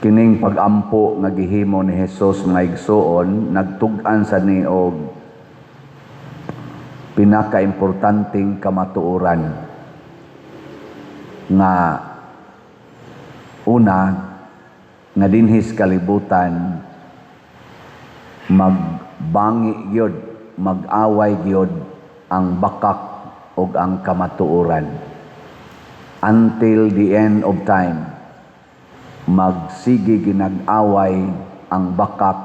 Kining pag-ampo nga gihimo ni Hesus mga igsoon nagtug-an sa ni og pinakaimportanteng kamatuoran nga una nga dinhis kalibutan magbangi gyud, mag-away gyud ang bakak ug ang kamatuoran. Until the end of time, magsige ginag-away ang bakak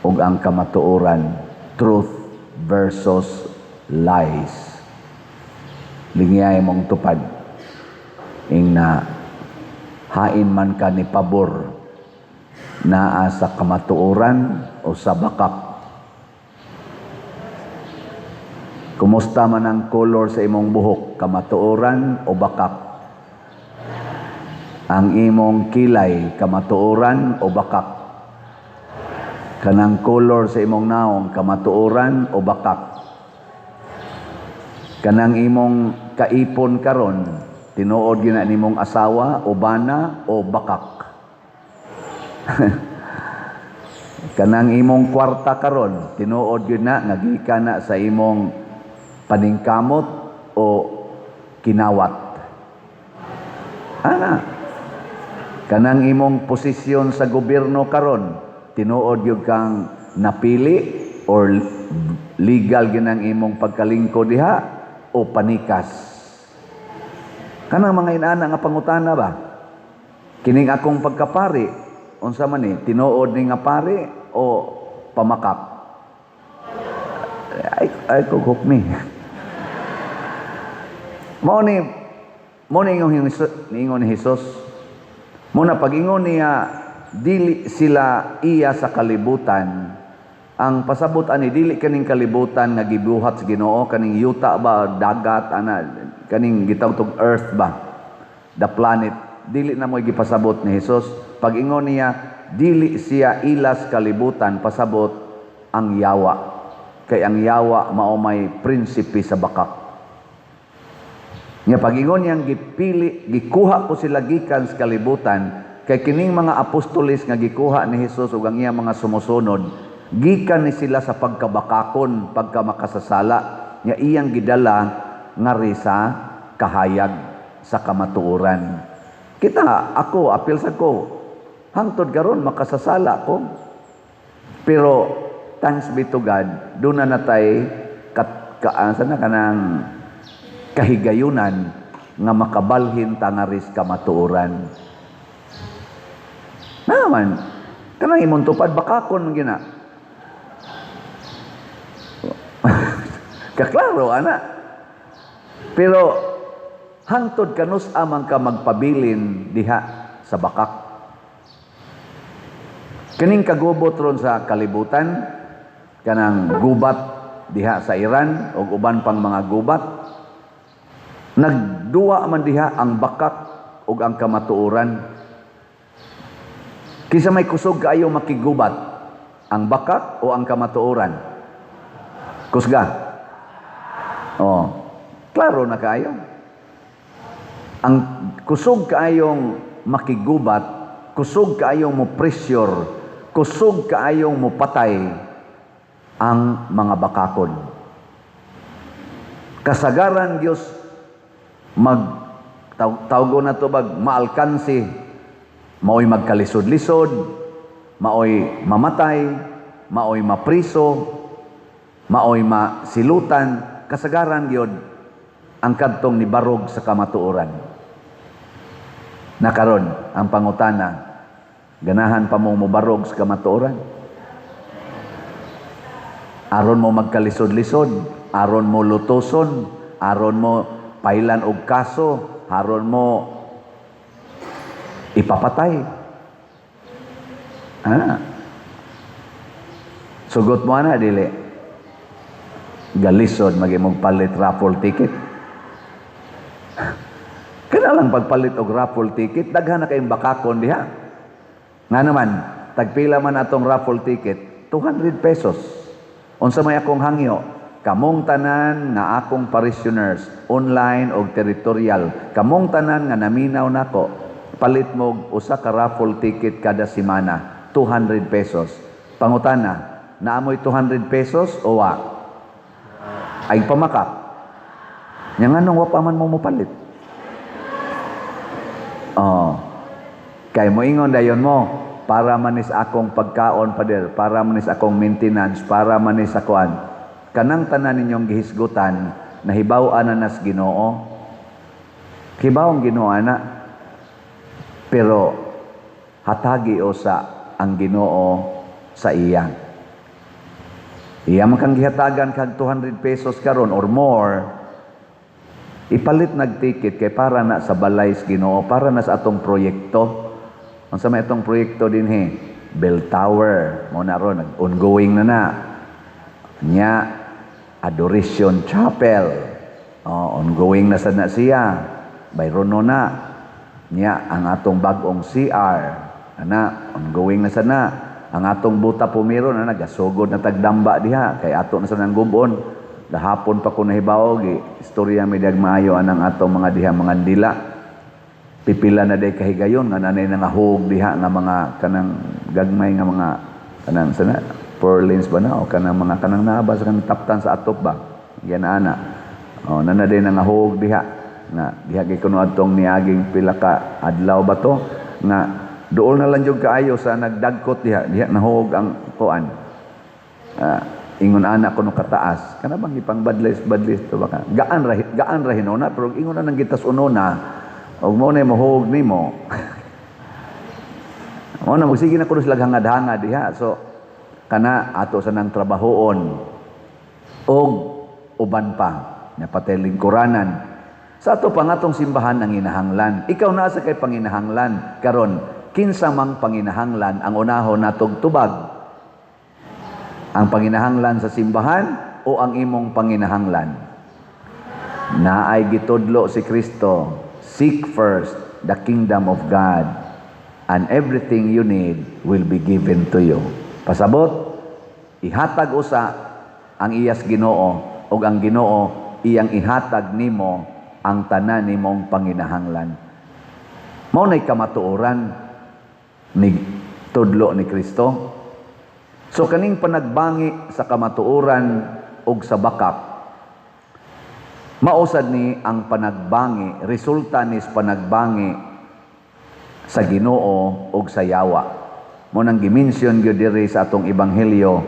ug ang kamatuoran, truth versus lies. Lingiyay mong tupad ing na hain man ka ni pabor naa sa kamatuoran o sa bakak. Kumusta man ang color sa imong buhok, kamatuoran o bakak? Ang imong kilay, kamatuoran o bakak? Kanang color sa imong naong, kamatuoran o bakak? Kanang imong kaipon karon, tinuod gina nimong asawa o bana o bakak? Kanang imong kwarta karon, tinuod gyud na nga gikan na sa imong paningkamot o kinawat. Ana, kanang imong posisyon sa gobyerno karon, tinuod gyud kang napili or legal ginang imong pagkalingkod diha o panikas. Kanang mga inaana nga pangutana ba? Kining akong pagkapari, unsa man ni, tinuod ni nga pari o pamakap? Ay kugok mi. Mao ni ingon ni Hesus. Muna pag-ingon niya dili sila iya sa kalibutan. Ang pasabot ani dili kaning kalibutan nga gibuhat sa Ginoo, kaning yuta ba, dagat ana, kaning gitawag earth ba, the planet. Dili na mo gipasabot ni Hesus. Pag-ingon niya dili siya ilas kalibutan, pasabot ang yawa. Kay ang yawa mao may prinsipe sa bakak. Nga pag-ingon niyang gipili, gikuha ko sila gikan sa kalibutan, kay kining mga apostolis nga gikuha ni Hesus ug ang iyang mga sumusunod, gikan ni sila sa pagkabakakon, pagkamakasasala, nga iyang gidala nga risa kahayag sa kamatuoran. Kita, ako, apil sa ko, hangtod karon makasasala ko. Pero, thanks be to God, doon na natay kanang kahigayunan nga makabalhin tangaris kamatuoran. Naman, kanang imong tupad bakakon gina. Kaklaro ana. Pero hangtod kanus amang ka magpabilin diha sa bakak. Kaning kagubot ron sa kalibutan, kanang gubat diha sa Iran o uban pang mga gubat, nagduwa man diha ang bakak ug ang kamatuoran. Kisa may kusog kaayo makigubat, ang bakak o ang kamatuoran? Kusga? Klaro na kaayo. Ang kusog kaayong makigubat, kusog kaayong mo pressure, kusog kaayong mo patay ang mga bakakon. Kasagaran Dios tawgo na to bag maalkansi, maoy magkalisod-lisod, maoy mamatay, maoy mapriso, maoy masilutan, kasagaran gyud ang kadtong ni barog sa kamatuoran. Nakaron ang pangutana, ganahan pa mo barog sa kamatuoran? Aron mo magkalisod-lisod, aron mo lutoson, aron mo pailan og kaso, aron mo ipapatay. Sugot mo na dili. Galisod magimog palit raffle ticket. Kana lang pagpalit og raffle ticket, daghan na kayong bakakon diha. Nga naman, tagpila man atong raffle ticket, 200 pesos. Unsa may akong hangyo? Kamong tanan nga akong parishioners, online o territorial, kamong tanan nga naminaw nako, palit mo usa ka raffle ticket kada semana, 200 pesos. Pangutana, naamoy 200 pesos o wa? Ay pamakap. Nya nganong wa pa man mo palit? Oh. Kay mo ingon dayon mo, para manis akong pagkaon pader, para manis akong maintenance, para manis akuan. Kanang tanan ninyong gihisgutan, nahibaw-an na nas Ginoo. Hibawang Ginoo ana. Pero hatagi usa ang Ginoo sa iya. Iya man kang gihatagan kag 200 pesos karon or more, ipalit nag-ticket kay para na sa balay sa Ginoo, para na sa atong proyekto. Unsa may itong proyekto dinhi? Bell Tower. Mo na ron, ongoing na. Nya Adoration Chapel. Ongoing na sad na siya. Bayron na. Nya ang atong bag-ong CR. Ana, ongoing na sad na. Ang atong buta pumiron na nagasugod na tagdamba diha kay ato na sad nang gubon. Gahapon pa ko nahibaw istorya medyo maayo anang atong mga diha mga dila. Pipila na day kahigayon nga nanay nangahog diha nga mga kanang gagmay nga mga kanang sana purlins ba na o kanang mga kanang naaba sa kanang taptan sa atop ba yan ana nanay day nangahog diha nga diha kay kuno adtong niaging pila ka adlaw ba to nga dool na lang jud kaayo sa nagdagkot diha nahog ang kuan ingon ana kuno kataas kana bang ipangbadlis to baka gaan ra hinuna pero ingon na nang gitas unona og mo na mahog nimo. Mo na magsige na kuno sila hangad-hangad diha. So kana ato sa nang trabahoon og uban pa na patay lingkuranan. Sa ato pa ngatong simbahan ang inahanglan. Ikaw na sa kay panginahanglan karon kinsa mang panginahanglan ang unahon natog tubag. Ang panginahanglan sa simbahan o ang imong panginahanglan? Naay gitudlo si Kristo. Seek first the kingdom of God, and everything you need will be given to you. Pasabot, ihatag usa ang iyas Ginoo, o ang Ginoo iyang ihatag nimo ang tanan nimong panginahanglan. Mao nay kamatuoran ni tudlo ni Kristo. So kaning panagbangi sa kamatuoran ug sa bakak, mausad ni ang panagbangi, resulta ni panagbangi sa Ginoo ug sa yawa. Mo nang gimension gyud diri sa atong ebanghelyo,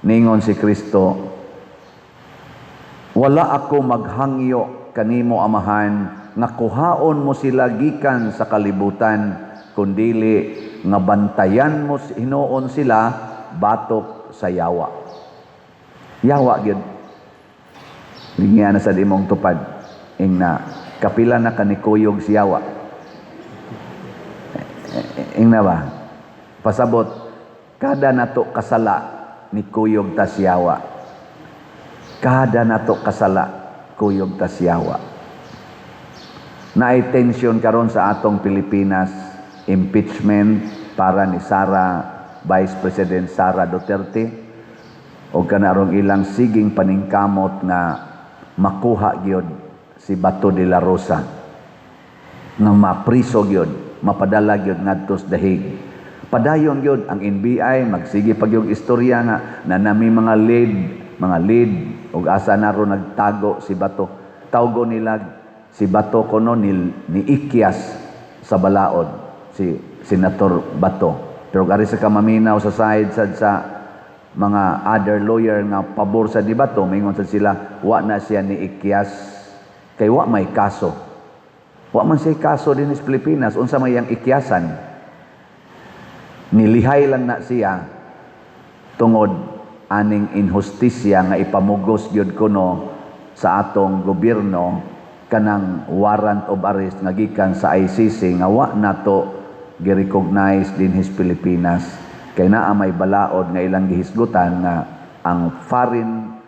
ningon si Kristo, wala ako maghangyo kanimo amahan nga kuhaon mo sila gikan sa kalibutan, kundili nga bantayan mo hinuon sila batok sa yawa. Yawa gyud. Lingian na sa imong tupad ing na kapila na kanikuyog siyawa ing na ba pasabot kada nato kasala ni kuyog ta siyawa, kada nato kasala kuyog ta siyawa. Naay tension karon sa atong Pilipinas, impeachment para ni Vice President Sara Duterte o kanarong ilang siging paningkamot na makuha gyud si Bato de la Rosa nga mapriso gyud, mapadala gyud ngadto sa dahig. Padayon gyud ang NBI magsige pa gyud istorya nga nanami mga lead ug asa naro nagtago si Bato. Tawgo nila si Bato kuno ni Ikyas sa balaod, si Senator Bato. Pero gari sa kamaminaw sa side sa mga other lawyer nga pabor sa di Bato, maingon sa sila, wa na siya ni Ikyas, kay wa may kaso. Wa man siya kaso din sa Pilipinas, unsa may yang ikyasan. Nilihay lang na siya tungod aning inhustisya nga ipamugos gyud kuno sa atong gobyerno kanang warrant of arrest nga gikan sa ICC nga wa nato gi-recognize din his Pilipinas. Kay naa may balaod nga ilang gihisgutan nga ang foreign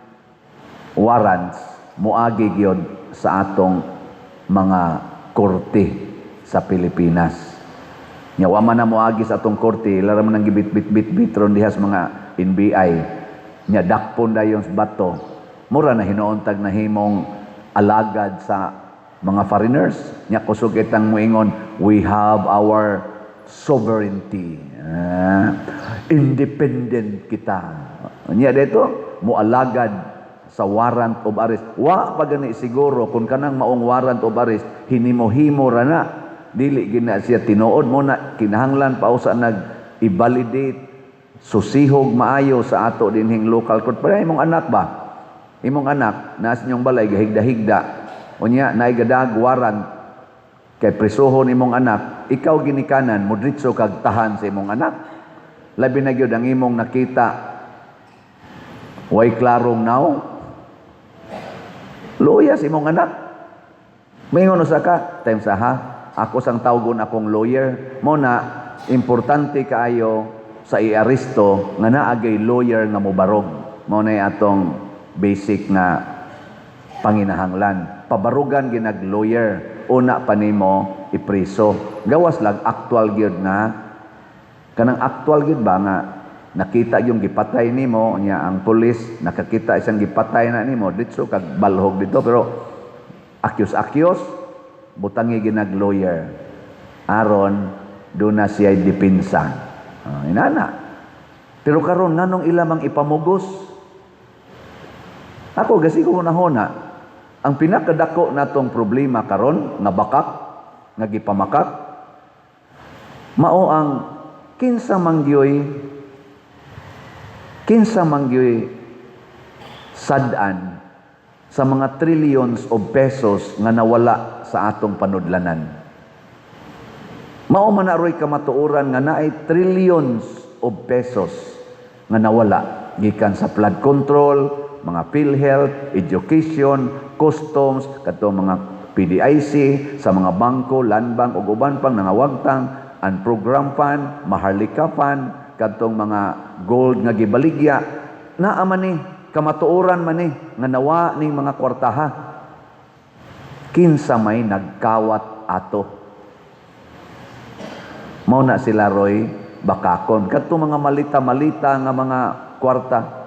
warrants moagi gyud sa atong mga korte sa Pilipinas. Nya wa man na moagi sa atong korte, lara man nang gibit-bit-bitron dihas mga NBI. Nya dakpon dayon sa Bato. Mura na hinuon tag nahimong alagad sa mga foreigners, nya kusog itang muingon, we have our sovereignty. Independent kita. Nya dito, mualagad sa warrant of arrest. Wa pa gani siguro kung kanang maong warrant of arrest, hinimo-himo ra na. Dili gina siya tinuod mo na kinahanglan pa usa nag-i-validate susihog maayo sa ato dinhing local court. Pero imong anak ba? Imong anak, nas inyong balay, gahigda-higda. Unya, naigadag warrant kay prisuhon imong anak, ikaw ginikanan, mudritso kag tahan sa imong anak. Labi na gyud ang imong nakita, way klarong now, luya sa imong anak. Mingon usa ka, time sa ha, ako sang tawgon akong lawyer, mo na, importante kaayo sa i-aresto nga naagay lawyer nga mobarog. Mo na atong basic nga panginahanglan. Pabarugan ginag lawyer, una pa nimo ipriso. Gawas lang actual gyud na kanang actual gyud ba nga nakita yung gipatay nimo nya ang pulis nakakita isang gipatay na nimo ditso kag balhog dito pero akyos butangi ginag lawyer aron do na siya depensa. Inana. Pero karon nganong ilamang ipamugos? Ako gasi ko nahona ang pinakadako natong problema karon nga bakak nga gipamakak mao ang kinsa mangyoy sad-an sa mga trillions of pesos nga nawala sa atong panudlanan. Mao man aroy kamatuoran nga naay trillions of pesos nga nawala gikan sa flood control, mga PhilHealth, education, customs, katong mga PDIC, sa mga bangko, land bank, ug uban pang nangawagtang, and program fund, Maharlika fund, katong mga gold nga gibaligya, naa man ni, kamatuoran man ni, nga nawa ning mga kwartaha. Kinsa may nagkawat ato. Mao na sila Roy bakakon. Katong mga malita-malita nga mga kwarta,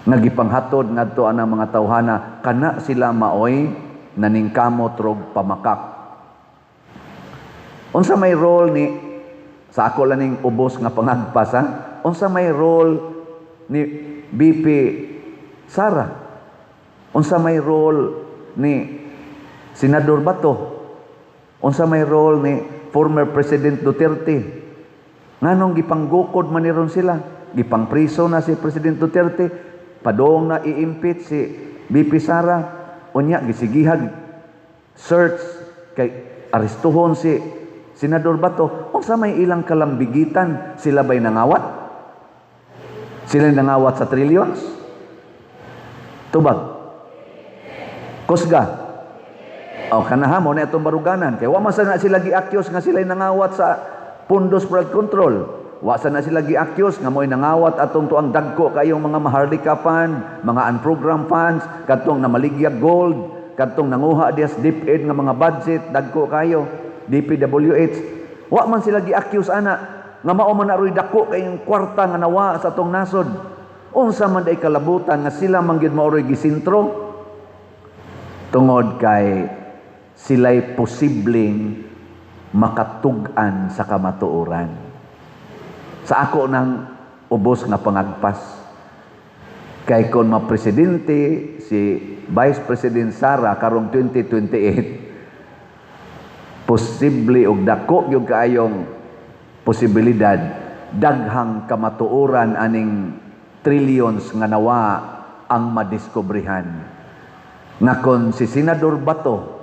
nga gipanghatod ngadto anang mga tawhana kana sila maoy naningkamot rog pamakak. Unsa may role ni sa ako laning ubos nga pangagpas ha? Unsa may role ni BP Sara? Unsa may role ni Senador Bato? Unsa may role ni former President Duterte? Nganong gipanggukod man niron sila? Gipangpriso na si President Duterte, padong na i-impeach si BP Sara, unya gisigihag search kay arestuhon si Senador Bato. Unsa may ilang kalambigitan? Sila ba'y nangawat? Sila nangawat sa trillions? Tubag? Kusga? O kanaha mo na itong baruganan. Kaya wa man na sila gi-accuse nga sila nangawat sa pundos flood control. Wa sa na sila gi-accuse nga mo'y nangawat atong tuang dagko kayong mga Maharlika fund, mga unprogrammed funds, katong namaligyag gold, katong nanguha dias DepEd nga mga budget, dagko kayo, DPWH. Wa man sila gi-accuse ana nga mao man aroy dako kayong kwarta nga nawa sa atong nasod. Unsa man day kalabutan nga sila man gyud maoy gisintro tungod kay sila'y posibleng makatug-an sa kamatuoran. Sa ako ng ubos nga pangagpas. Kay kung mapresidente si Vice President Sara karong 2028, posible og dako yung kaayong posibilidad daghang kamatuoran aning trillions nga nawa ang madiskubrihan. Nga kon si Senador Bato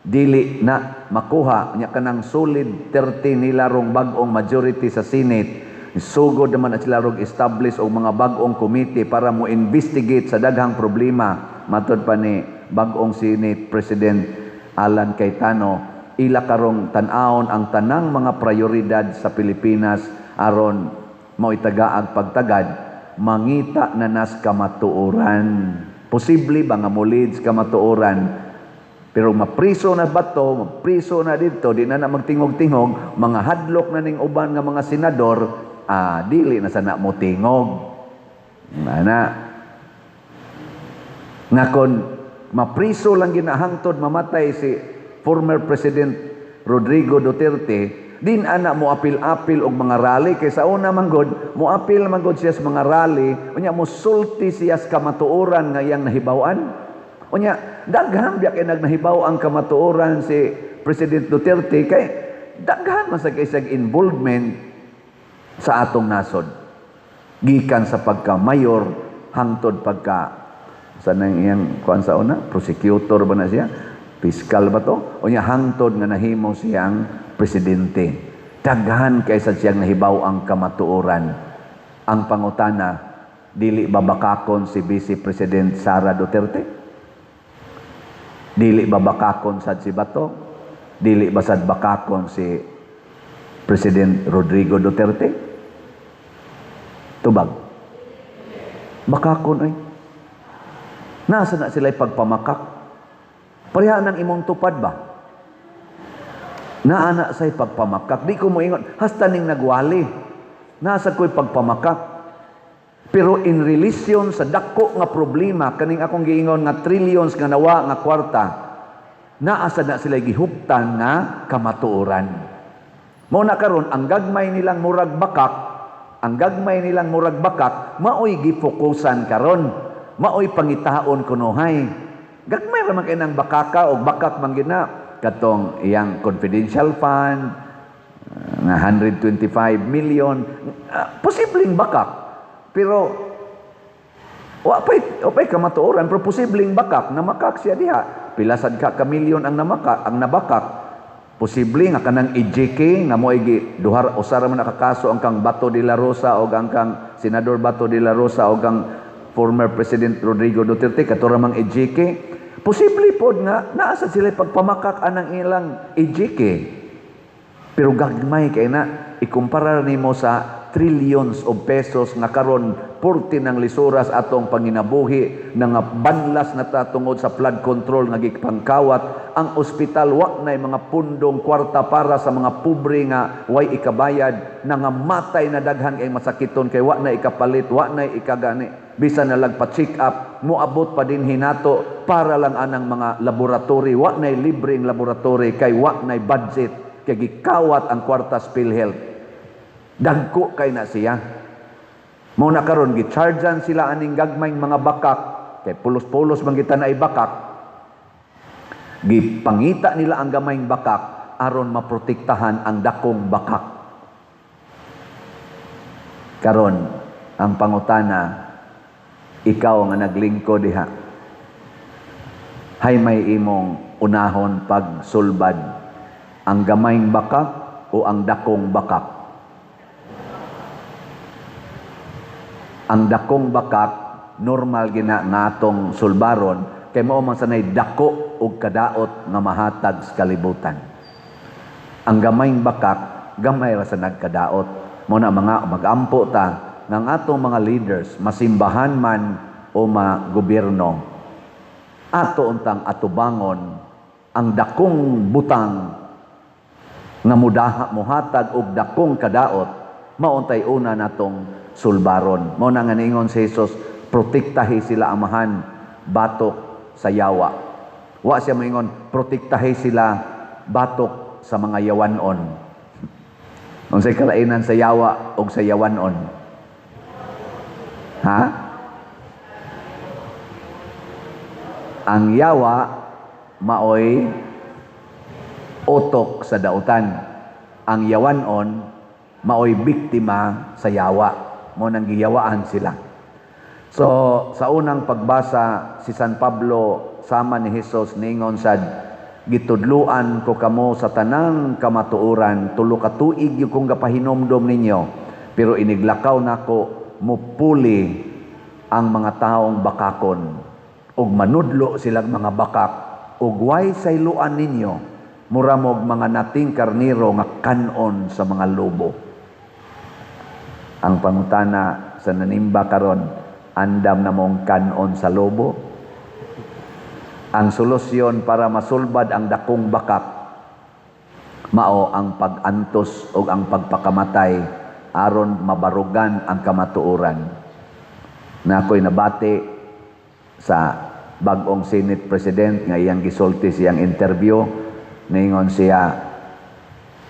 dili na makuha nya kanang solid 30 nila rong bag-ong majority sa Senate, sugod naman na sila rong establish og mga bag-ong committee para mo investigate sa daghang problema. Matod pa ni bag-ong Senate President Alan Cayetano, ila karong tan-awon ang tanang mga prioridad sa Pilipinas aron mao itagaag pagtagad mangita na nas kamatuoran. Posible ba nga mulids kamatuoran? Pero mapriso na Bato, mapriso na dito, di na magtingog-tingog, mga hadlok na ning uban nga mga senador, dili na sana mo tingog. Nga kon mapriso lang ginahangtod mamatay si former President Rodrigo Duterte, din ana mo apil-apil og mga rally kay sa una man gud mo apil man gud siya sa mga rally unya mo sulti siya sa kamatuoran nga iyang nahibaw-an. Unya daghan biya kay nagnahibaw ang kamatuoran si President Duterte kay daghan man sa kaysag involvement sa atong nasod. Gikan sa pagka-mayor hangtod pagka sa nang iyang kuan sa una, prosecutor ba na siya? Fiscal ba to? Unya hangtod nga nahimo siyang presidente. Daghan kaysa siyang nahibaw ang kamatuoran. Ang pangutana, dili babakakon si Vice President Sara Duterte? Dili babakakon sad si Bato? Dili basad bakakon si President Rodrigo Duterte? Tubag. Bakakon ay. Nasa na sila pagpamakak? Pareha ng imong tupad ba? Naana sa'y pagpamakak. Di ko mo ingon, hasta ning nagwali. Nasa ko'y pagpamakak. Pero in relation sa dako nga problema, kaning akong giingon nga trillions nga nawa nga kwarta, naasa na sila gihuptan nga kamatuoran. Mao na karon ang gagmay nilang murag bakak, maoy gifokusan karon, maoy pangitaon kunuhay. Gagmay ra man kay nang bakaka o bakak man gina katong iyang confidential fund nga 125 million, posibleng bakak. Pero wa pay kamatuoran, pero posibleng bakak na makak siya diha. Pila sad ka milyon ang nabakak. Posible nga kanang EJK nga mo igi duhar usara man nakakaso ang kang Bato de la Rosa o ang kang Senador Bato de la Rosa o ang former President Rodrigo Duterte katura mang EJK. Posible pod nga naasa sila pagpamakak anang ilang EJK. Pero gagmay kay na ikumpara nimo sa trillions of pesos nga karon porti ng lisuras atong panginabuhi nga banlas na tatungod sa flood control nga gipangkawat. Ang ospital wa nay mga pundong kwarta para sa mga pobre nga way ikabayad na nga matay na daghan kay masakiton kay wa na ikapalit, wa na ikagani bisan na lang pa-check up moabot pa din hinato para lang anang mga laboratory, wa nay libreng laboratory kay wa nay budget kay gikawat ang kwarta sa PhilHealth. Dagko kay na siya. Mao na karon gichargean sila aning gagmayng mga bakak kay pulos-pulos man kita na ibakak. Gipangita nila ang gamayng bakak aron maprotektahan ang dakong bakak. Karon ang pangutana, ikaw nga naglingkod diha, hay may imong unahon pagsulbad, ang gamayng bakak o ang dakong bakak? Ang dakong bakak normal gina nga atong sulbaron kay mao man sanay dako og kadaot nga mahatag sa kalibutan. Ang gamayng bakak gamay ra sa nagkadaot. Mao na mga magampo ta ng atong mga leaders, masimbahan man o gobyerno, ato untang atubangon ang dakong butang nga muhatag og dakong kadaot, mauntay una natong sulbaron. Mao na nga ningon si Jesus, protektahi sila amahan batok sa yawa. Wa siya moingon protektahi sila batok sa mga yawanon. Unsay kalainan sa yawa ug sa yawanon? Ha? Ang yawa maoy otok sa dautan. Ang yawanon maoy biktima sa yawa. Mo nang giyawaan sila. So, sa unang pagbasa, si San Pablo sama ni Jesus ningon sad, gitudluan ko kamo sa tanang kamatuoran, tulo ka tuig yung kong gapahinomdom ninyo, pero iniglakaw nako mupuli ang mga taong bakakon, ug manudlo silang mga bakak, ug way sayluan ninyo, muramog mga nating karniro nga kanon sa mga lobo. Ang pangutana sa nanimba karon, andam na mong kanon sa lobo? Ang solusyon para masulbad ang dakong bakak, mao ang pag-antos o ang pagpakamatay aron mabarugan ang kamatuoran. Na ako'y nabati sa bag-ong Senate President nga iyang gisulti siyang interview, ningon siya,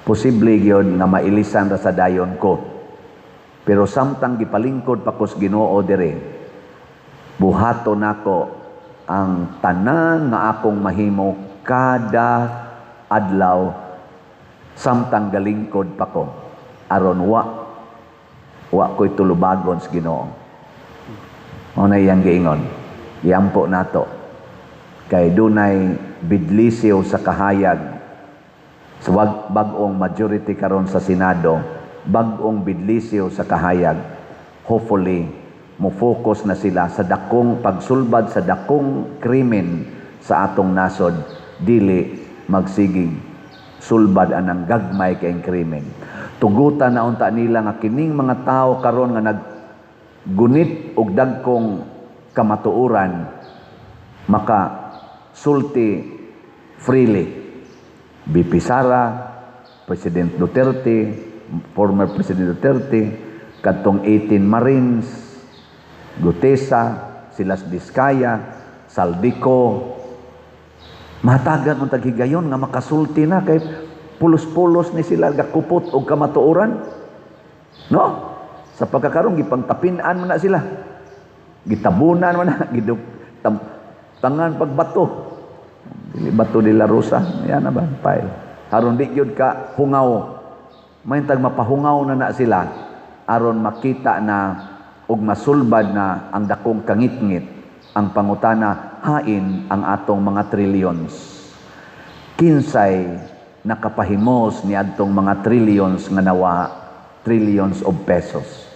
posible gyud nga mailisan ra sa dayon ko. Pero samtang gipalingkod pa kos Ginoo dire, buhaton nako ang tanan nga akong mahimo kada adlaw samtang galingkod pa ko aron wa ko'y tulubagon sa Ginoo. Mao na iyang giingon. Iampo nato kay dunay bidlisiw sa kahayag sa bag-ong majority karon sa Senado, bag-ong bidlisiw sa kahayag. Hopefully mo focus na sila sa dakong pagsulbad sa dakong krimen sa atong nasod, dili magsigig sulbad anang gagmay kay krimen. Tugutan na unta nila nga kining mga tao karon nga naggunit og dagkong kamatuoran maka sulti freely. BP Sara, President Duterte, former President Duterte, katong 18 Marines, Gutesa, Silas Vizcaya, Saldico, matagan ang taghigayon nga makasulti na kay pulos-pulos ni sila gakupot og kamatuoran. No? Sa pagkakaroon gipangtapinan man na sila. Gitabunan man na, tangan pagbato. Dili bato de la Rosa, yan na ba? File. Aron di gyud ka hungaw. May tag mapahungaw na sila aron makita na ug masulbad na ang dakong kangit-ngit ang pangutana, hain ang atong mga trillions. Kinsay nakapahimos ni adtong mga trillions nga nawa, trillions of pesos.